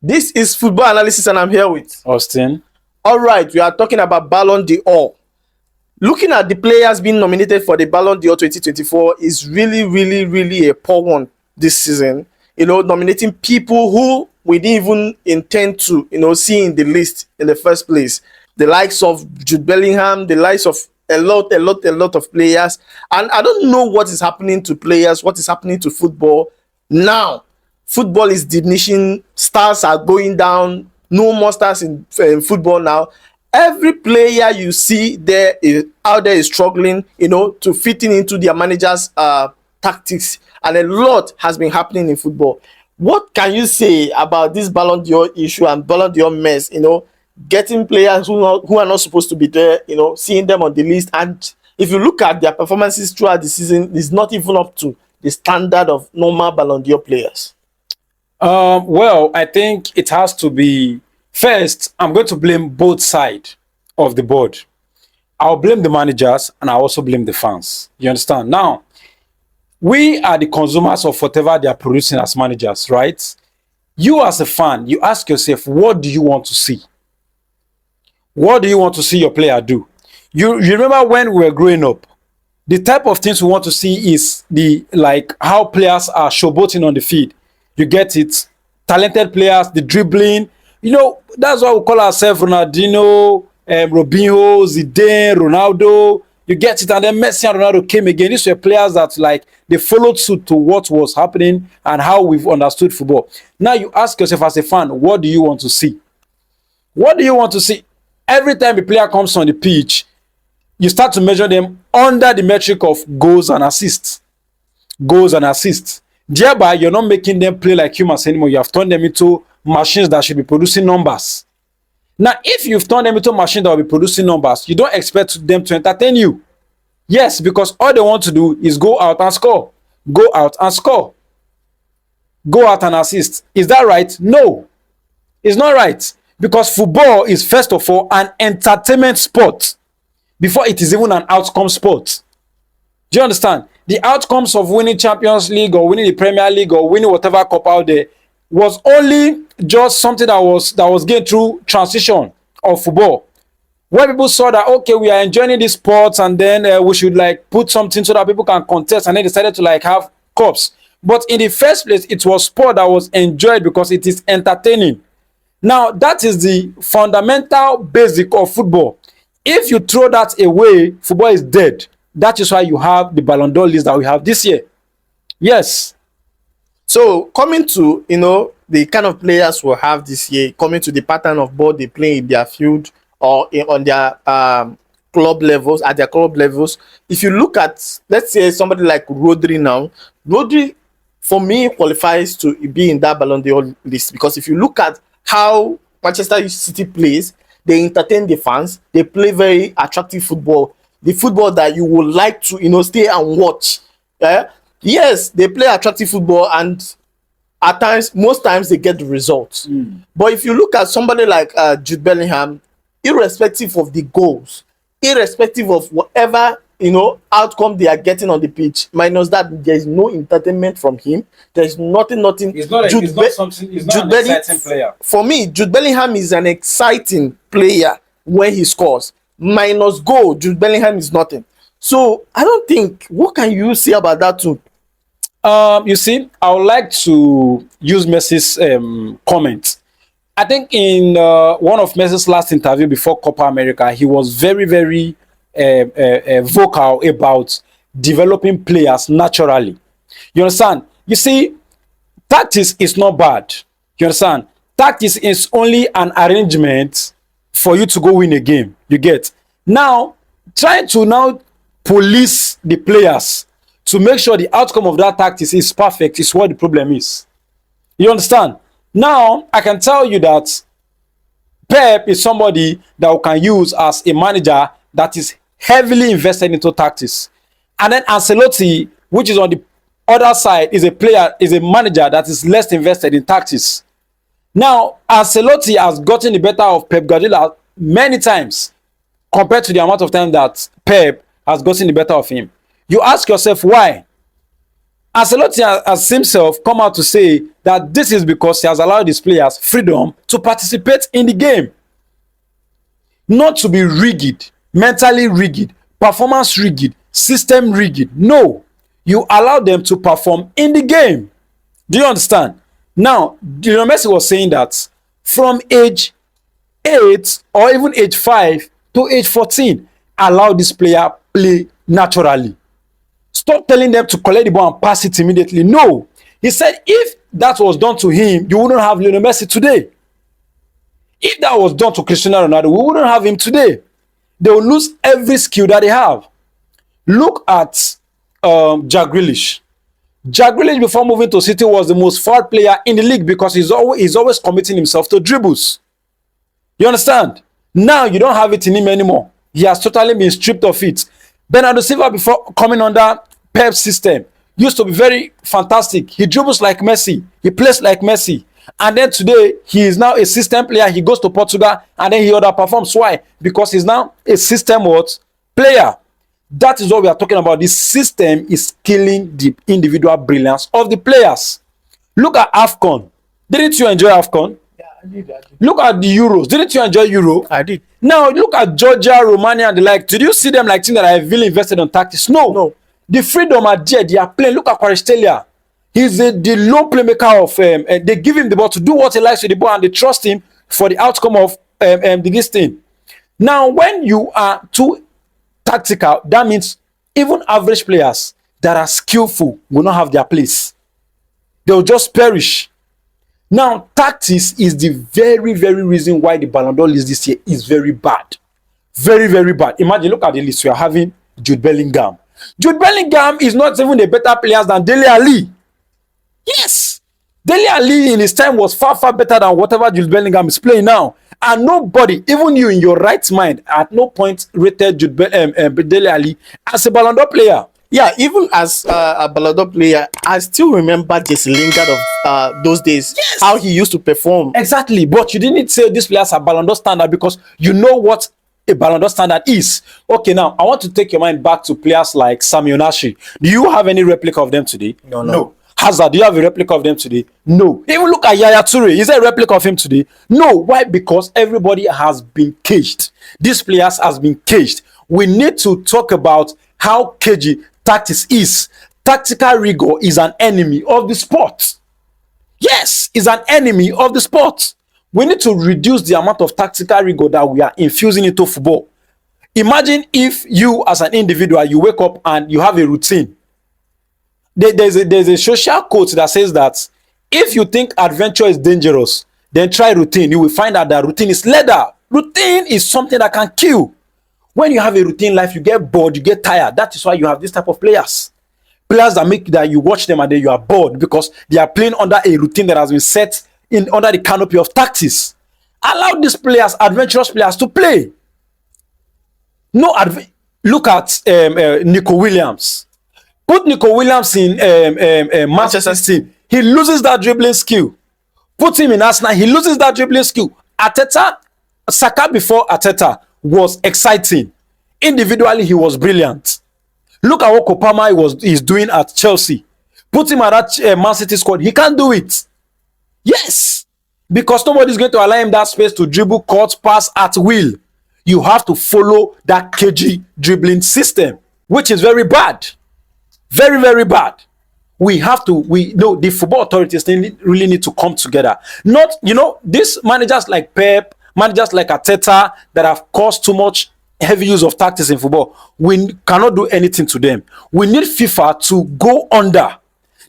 This is Football Analysis, and I'm here with Austin. All right, we are talking about Ballon d'Or. Looking at the players being nominated for the Ballon d'Or 2024 is really a poor one this season. Nominating people who we didn't even intend to, see in the list in the first place. The likes of Jude Bellingham, the likes of a lot of players. And I don't know what is happening to players, what is happening to football now. Football is diminishing, stars are going down, no more stars in football now. Every player you see there out there is struggling, to fit into their manager's tactics, and a lot has been happening in football. What can you say about this Ballon d'Or issue and Ballon d'Or mess? Getting players who are not supposed to be there, seeing them on the list, and if you look at their performances throughout the season, it's not even up to the standard of normal Ballon d'Or players. Well, I think it has to be, first, I'm going to blame both sides of the board. I'll blame the managers and I also blame the fans. You understand? Now, we are the consumers of whatever they are producing as managers, right? You as a fan, you ask yourself, what do you want to see? What do you want to see your player do? You remember when we were growing up, the type of things we want to see is how players are showboating on the field. You get it? Talented players, the dribbling. That's why we call ourselves Ronaldinho, Robinho, Zidane, Ronaldo. You get it? And then Messi and Ronaldo came again. These were players that they followed suit to what was happening and how we've understood football. Now you ask yourself as a fan, what do you want to see? What do you want to see? Every time a player comes on the pitch, you start to measure them under the metric of goals and assists. Goals and assists. Thereby, you're not making them play like humans anymore. You have turned them into machines that should be producing numbers. Now, if you've turned them into machines that will be producing numbers, you don't expect them to entertain you. Yes, because all they want to do is go out and score. Go out and score. Go out and assist. Is that right? No. It's not right. Because football is, first of all, an entertainment sport before it is even an outcome sport. Do you understand? The outcomes of winning Champions League or winning the Premier League or winning whatever cup out there was only just something that was gained through transition of football. Where people saw that, okay, we are enjoying this sport and then we should put something so that people can contest, and they decided to have cups. But in the first place, it was sport that was enjoyed because it is entertaining. Now, that is the fundamental basic of football. If you throw that away, football is dead. That is why you have the Ballon d'Or list that we have this year. Yes. So coming to, the kind of players we'll have this year, coming to the pattern of ball they play in their field or on their club levels, at their club levels. If you look at, let's say, somebody like Rodri now, Rodri, for me, qualifies to be in that Ballon d'Or list, because if you look at how Manchester City plays, they entertain the fans, they play very attractive football. The football that you would like to, stay and watch. Yes, they play attractive football, and at times, most times they get the results. But if you look at somebody like Jude Bellingham, irrespective of the goals, irrespective of whatever outcome they are getting on the pitch, minus that there is no entertainment from him. There is nothing. He's not an exciting player. For me, Jude Bellingham is an exciting player when he scores. Minus goal, Jude Bellingham is nothing. So I don't think. What can you say about that too? You see, I would like to use Messi's comment. I think in one of Messi's last interview before Copa America, he was very vocal about developing players naturally. You understand? You see, tactics is not bad. You understand? Tactics is only an arrangement for you to go win a game. You get? Now, trying to police the players to make sure the outcome of that tactics is perfect is what the problem is. You understand? Now, I can tell you that Pep is somebody that we can use as a manager that is heavily invested into tactics. And then Ancelotti, which is on the other side, is a manager that is less invested in tactics. Now, Ancelotti has gotten the better of Pep Guardiola many times compared to the amount of time that Pep has gotten the better of him. You ask yourself why. Ancelotti has himself come out to say that this is because he has allowed his players freedom to participate in the game, not to be rigid, mentally rigid, performance rigid, system rigid. No, you allow them to perform in the game. Do you understand? Now, Messi was saying that from age 8 or even age 5 to age 14, allow this player play naturally. Stop telling them to collect the ball and pass it immediately. No. He said if that was done to him, you wouldn't have Lionel Messi today. If that was done to Cristiano Ronaldo, we wouldn't have him today. They will lose every skill that they have. Look at Jack Grealish. Jack Grealish, before moving to City, was the most foul player in the league because he's always committing himself to dribbles. You understand? Now you don't have it in him anymore. He has totally been stripped of it. Bernardo Silva, before coming under Pep's system, used to be very fantastic. He dribbles like Messi. He plays like Messi. And then today, he is now a system player. He goes to Portugal and then he underperforms. Why? Because he's now a system player. That is what we are talking about. This system is killing the individual brilliance of the players. Look at AFCON. Didn't you enjoy AFCON? Yeah, I did. Look at the Euros. Didn't you enjoy Euro? I did. Now, look at Georgia, Romania, and the like. Did you see them like teams that are heavily invested on tactics? No. The freedom are there. They are playing. Look at Kvaratskhelia. He's the lone playmaker of they give him the ball to do what he likes with the ball and they trust him for the outcome of this thing. Now, when you are too tactical, that means even average players that are skillful will not have their place. They will just perish. Now, tactics is the very, very reason why the Ballon d'Or list this year is very bad. Very, very bad. Imagine, look at the list. We are having Jude Bellingham. Jude Bellingham is not even a better player than Dele Alli. Yes, Dele Alli in his time was far, far better than whatever Jude Bellingham is playing now. And nobody, even you in your right mind, at no point rated Dele Alli as a Ballon d'Or player. Yeah, even as a Ballon d'Or player, I still remember Jesse Lingard of those days. Yes. How he used to perform. Exactly, but you didn't say these players are Ballon d'Or standard because you know what a Ballon d'Or standard is. Okay, now I want to take your mind back to players like Samuel Nashi. Do you have any replica of them today? No. Hazard, do you have a replica of them today? No. Even look at Yaya Toure. Is there a replica of him today? No. Why? Because everybody has been caged. These players has been caged. We need to talk about how cagey tactics is. Tactical rigor is an enemy of the sport. Yes, is an enemy of the sport. We need to reduce the amount of tactical rigor that we are infusing into football. Imagine if you as an individual, you wake up and you have a routine. There's a social quote that says that if you think adventure is dangerous, then try routine. You will find out that routine is leather. Routine is something that can kill. When you have a routine life, you get bored, you get tired. That is why you have this type of players. Players that make that you watch them and then you are bored because they are playing under a routine that has been set in under the canopy of tactics. Allow these players, adventurous players, to play. Look at Nico Williams. Put Nico Williams in Manchester City. He loses that dribbling skill. Put him in Arsenal. He loses that dribbling skill. Saka before Arteta was exciting. Individually, he was brilliant. Look at what Kopama is doing at Chelsea. Put him at that Man City squad. He can't do it. Yes. Because nobody's going to allow him that space to dribble, cut, pass at will. You have to follow that cagey dribbling system, which is very bad. Very, very bad. We know the football authorities really need to come together. Not, these managers like Pep, managers like Arteta that have caused too much heavy use of tactics in football. We cannot do anything to them. We need FIFA to go under.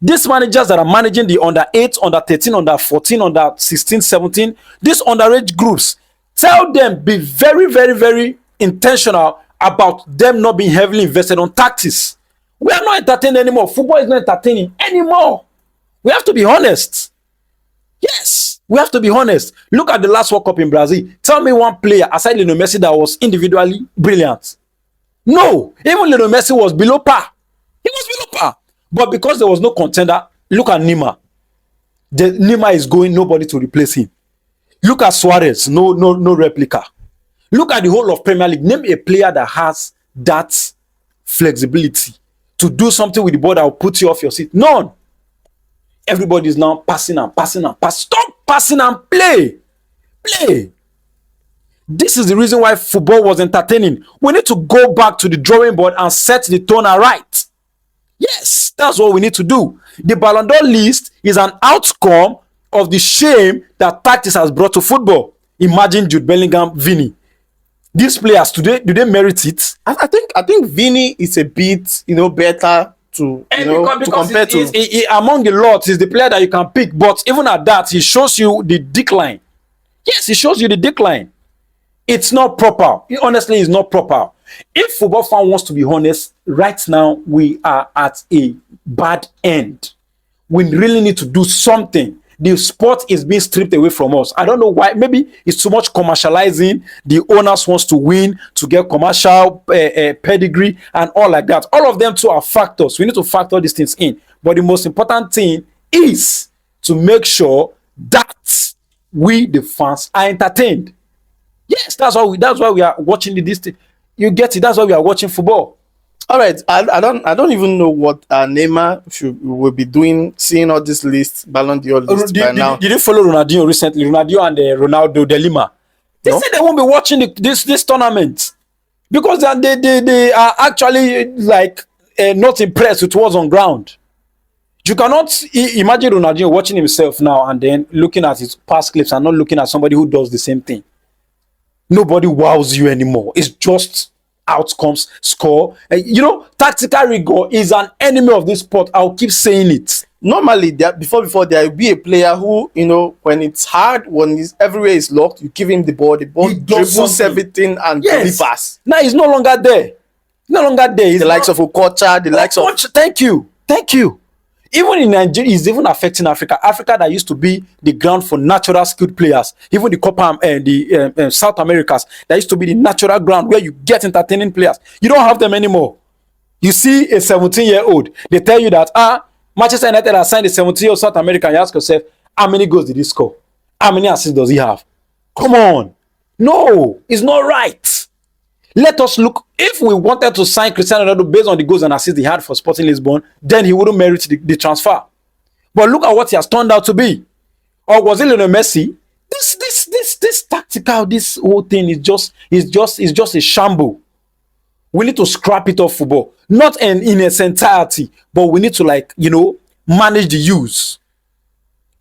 These managers that are managing the under 8, under 13, under 14, under 16, 17, these underage groups, tell them be very, very, very intentional about them not being heavily invested on tactics. We are not entertained anymore. Football is not entertaining anymore. We have to be honest. Yes, we have to be honest. Look at the last World Cup in Brazil. Tell me one player aside Lionel Messi that was individually brilliant. No, even Lionel Messi was below par. He was below par. But because there was no contender, look at Neymar. Neymar is going, nobody to replace him. Look at Suarez, no replica. Look at the whole of Premier League. Name a player that has that flexibility to do something with the ball that will put you off your seat. None. Everybody is now passing and passing and passing. Stop passing and play. Play. This is the reason why football was entertaining. We need to go back to the drawing board and set the tone right. Yes, that's what we need to do. The Ballon d'Or list is an outcome of the shame that tactics has brought to football. Imagine Jude Bellingham, Vini. These players today, do they merit it? I think Vini is a bit, better to to compare to. Among the lots, is the player that you can pick. But even at that, he shows you the decline. Yes, he shows you the decline. It's not proper. Honestly, it's not proper. If football fan wants to be honest, right now we are at a bad end. We really need to do something. The sport is being stripped away from us. I don't know why. Maybe it's too much commercializing. The owners wants to win, to get commercial pedigree and all like that. All of them too are factors. We need to factor these things in. But the most important thing is to make sure that we, the fans, are entertained. Yes, that's why we are watching this thing. You get it. That's why we are watching football. All right, I don't even know what Neymar will be doing, seeing all this list, Ballon d'Or list by now. Did you follow Ronaldinho recently? Ronaldinho and Ronaldo de Lima. They said they won't be watching this tournament because they are actually like not impressed with what's on ground. You cannot imagine Ronaldinho watching himself now and then looking at his past clips and not looking at somebody who does the same thing. Nobody wows you anymore. It's just outcomes, score. Tactical rigor is an enemy of this sport. I'll keep saying it. Normally, before there will be a player who, when it's hard, when everywhere is locked, you give him the ball dribbles everything and delivers. Now he's no longer there. The likes of Okocha, the likes of... Thank you. Even in Nigeria, it's even affecting Africa. Africa that used to be the ground for natural skilled players. Even the Copa and the South Americas, that used to be the natural ground where you get entertaining players. You don't have them anymore. You see a 17-year-old, they tell you that Manchester United has signed a 17-year-old South American. You ask yourself, how many goals did he score? How many assists does he have? Come on. No, it's not right. Let us look. If we wanted to sign Cristiano Ronaldo based on the goals and assists he had for Sporting Lisbon, then he wouldn't merit the transfer. But look at what he has turned out to be. Or was it Lionel Messi? This tactical, this whole thing is just a shamble. We need to scrap it off football, not in its entirety, but we need to manage the use,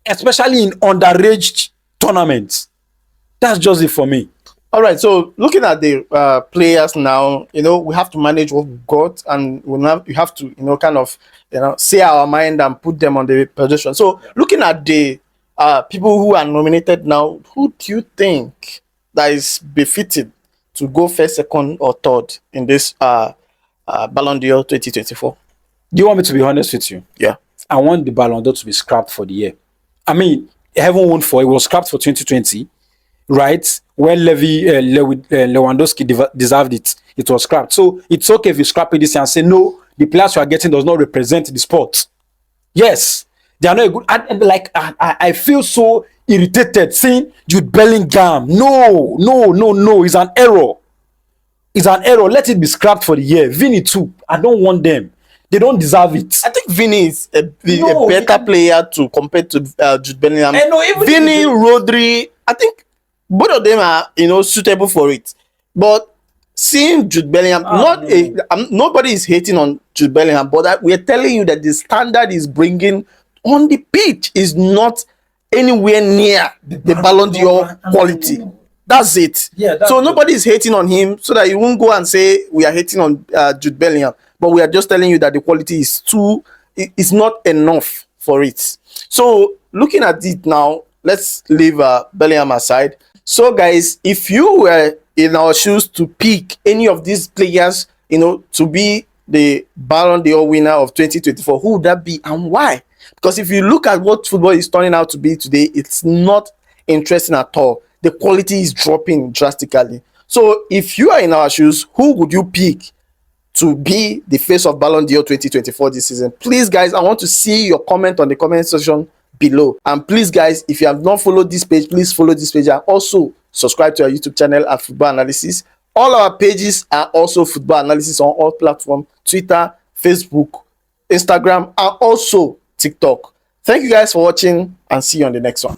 especially in underage tournaments. That's just it for me. All right, so looking at the players now, we have to manage what we've got, and we have to, say our mind and put them on the position. So looking at the people who are nominated now, who do you think that is befitted to go first, second, or third in this Ballon d'Or 2024? Do you want me to be honest with you? Yeah. I want the Ballon d'Or to be scrapped for the year. I mean, heaven won for it was scrapped for 2020. Right, where Lewandowski deserved it, it was scrapped. So it's okay if you scrap it this year and say no, the players you are getting does not represent the sport. Yes, they are not a good. I feel so irritated seeing Jude Bellingham. No, it's an error. Let it be scrapped for the year. Vini too. I don't want them. They don't deserve it. I think Vini is a better player to compare to Jude Bellingham. Vini, Rodri, I think both of them are, suitable for it. But seeing Jude Bellingham, nobody is hating on Jude Bellingham, but we are telling you that the standard is bringing on the pitch is not anywhere near the Ballon d'Or quality. That's it. Yeah, so nobody is hating on him, so that you won't go and say we are hating on Jude Bellingham. But we are just telling you that the quality is it's not enough for it. So looking at it now, let's leave Bellingham aside. So guys, if you were in our shoes to pick any of these players, to be the Ballon d'Or winner of 2024, who would that be and why? Because if you look at what football is turning out to be today, it's not interesting at all. The quality is dropping drastically. So if you are in our shoes, who would you pick to be the face of Ballon d'Or 2024 this season? Please guys, I want to see your comment on the comment section below. And please guys, if you have not followed this page, please follow this page and also subscribe to our YouTube channel at Football Analysis. All our pages are also Football Analysis on all platforms: Twitter, Facebook, Instagram, and also TikTok. Thank you guys for watching, and see you on the next one.